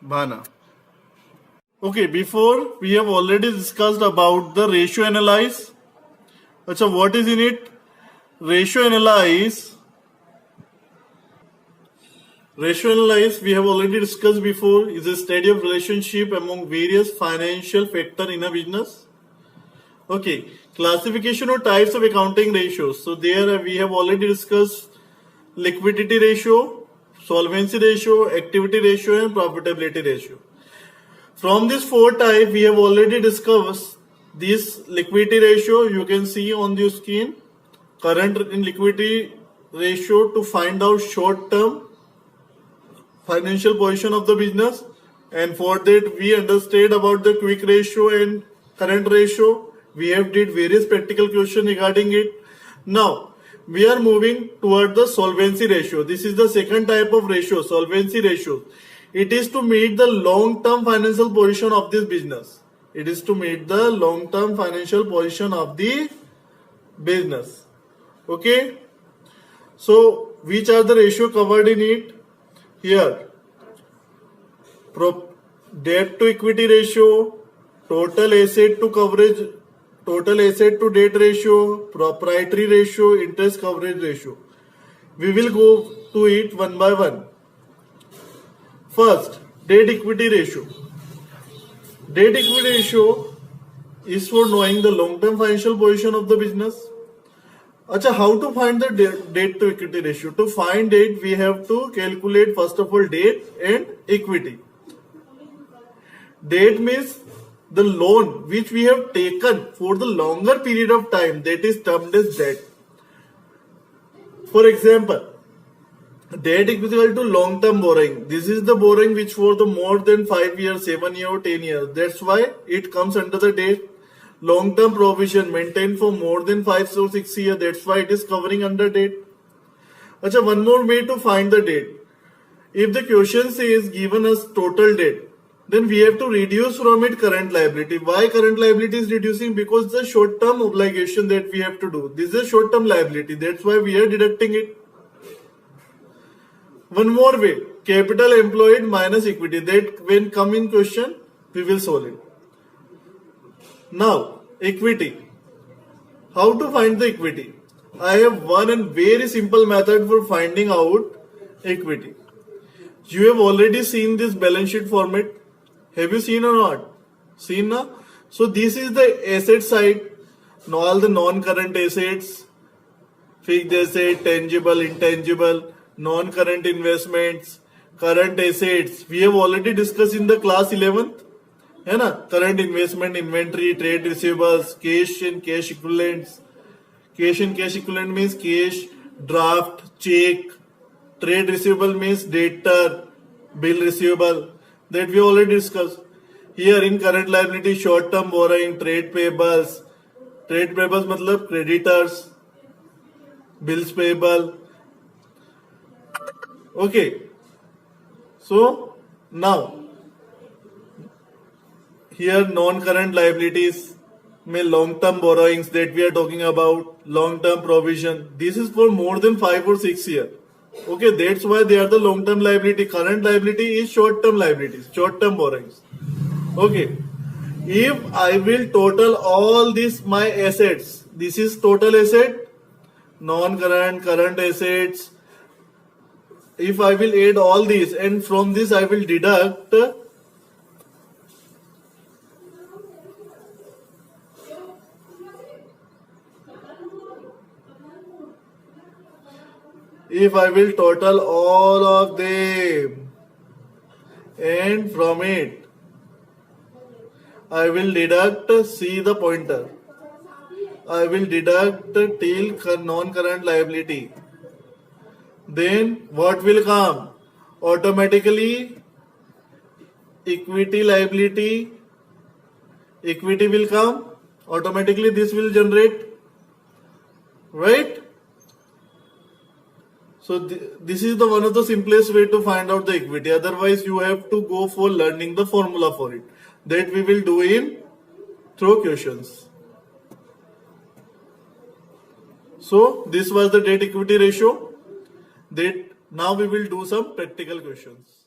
Bhana. Okay, before we have already discussed about the ratio analyze. Achha, what is in it? Ratio analyze. Ratio analyze we have already discussed before is a study of relationship among various financial factor in a business. Okay, classification or types of accounting ratios. So there we have already discussed liquidity ratio, solvency ratio, activity ratio and profitability ratio. From this four type we have already discussed this liquidity ratio. You can see on the screen current in liquidity ratio to find out short term financial position of the business, and for that we understood about the quick ratio and current ratio. We have did various practical questions regarding it. Now we are moving toward the solvency ratio. This is the second type of ratio, solvency ratio. It is to meet the long-term financial position of this business. It is to meet the long-term financial position of the business. Okay. So which are the ratio covered in it? Here, debt to equity ratio, total asset to coverage, total asset to debt ratio, proprietary ratio, interest coverage ratio. We will go to it one by one. First, debt equity ratio. Debt equity ratio is for knowing the long-term financial position of the business. Achha, how to find the debt to equity ratio? To find it, we have to calculate first of all debt and equity. Debt means the loan which we have taken for the longer period of time, that is termed as debt. For example, debt is equal to long-term borrowing. This is the borrowing which for the more than 5 years, 7 years, 10 years. That's why it comes under the debt. Long-term provision maintained for more than 5 or 6 years. That's why it is covering under debt. Achha, one more way to find the debt. If the question says given us total debt, then we have to reduce from it current liability. Why current liability is reducing? Because the short-term obligation that we have to do. This is a short-term liability. That's why we are deducting it. One more way, capital employed minus equity. That when come in question, we will solve it. Now, equity. How to find the equity? I have one and very simple method for finding out equity. You have already seen this balance sheet format. Have you seen or not? Seen na? So this is the asset side. Now all the non-current assets, fixed asset, tangible, intangible, non-current investments, current assets. We have already discussed in the class 11th. है ना, current investment, inventory, trade receivables, cash and cash equivalents. Cash and cash equivalent means cash, draft, check. Trade receivable means debtor, bill receivable. That we already discussed. Here in current liability, short-term borrowing, trade payables. Trade payables मतलब creditors, bills payable. Okay. So now here non-current liabilities may long-term borrowings that we are talking about, long-term provision. This is for more than 5 or 6 years. Okay, that's why they are the long-term liability. Current liability is short-term liabilities, short-term borrowings. Okay, if I will total all these my assets, this is total asset, non-current, current assets. If I will add all these and from this I will deduct if I will total all of them and from it I will deduct, see the pointer, I will deduct till non-current liability, then what will come? Automatically equity liability, equity will come, automatically this will generate, right? So this is the one of the simplest way to find out the equity. Otherwise you have to go for learning the formula for it. That we will do in through questions. So this was the debt equity ratio. That now we will do some practical questions.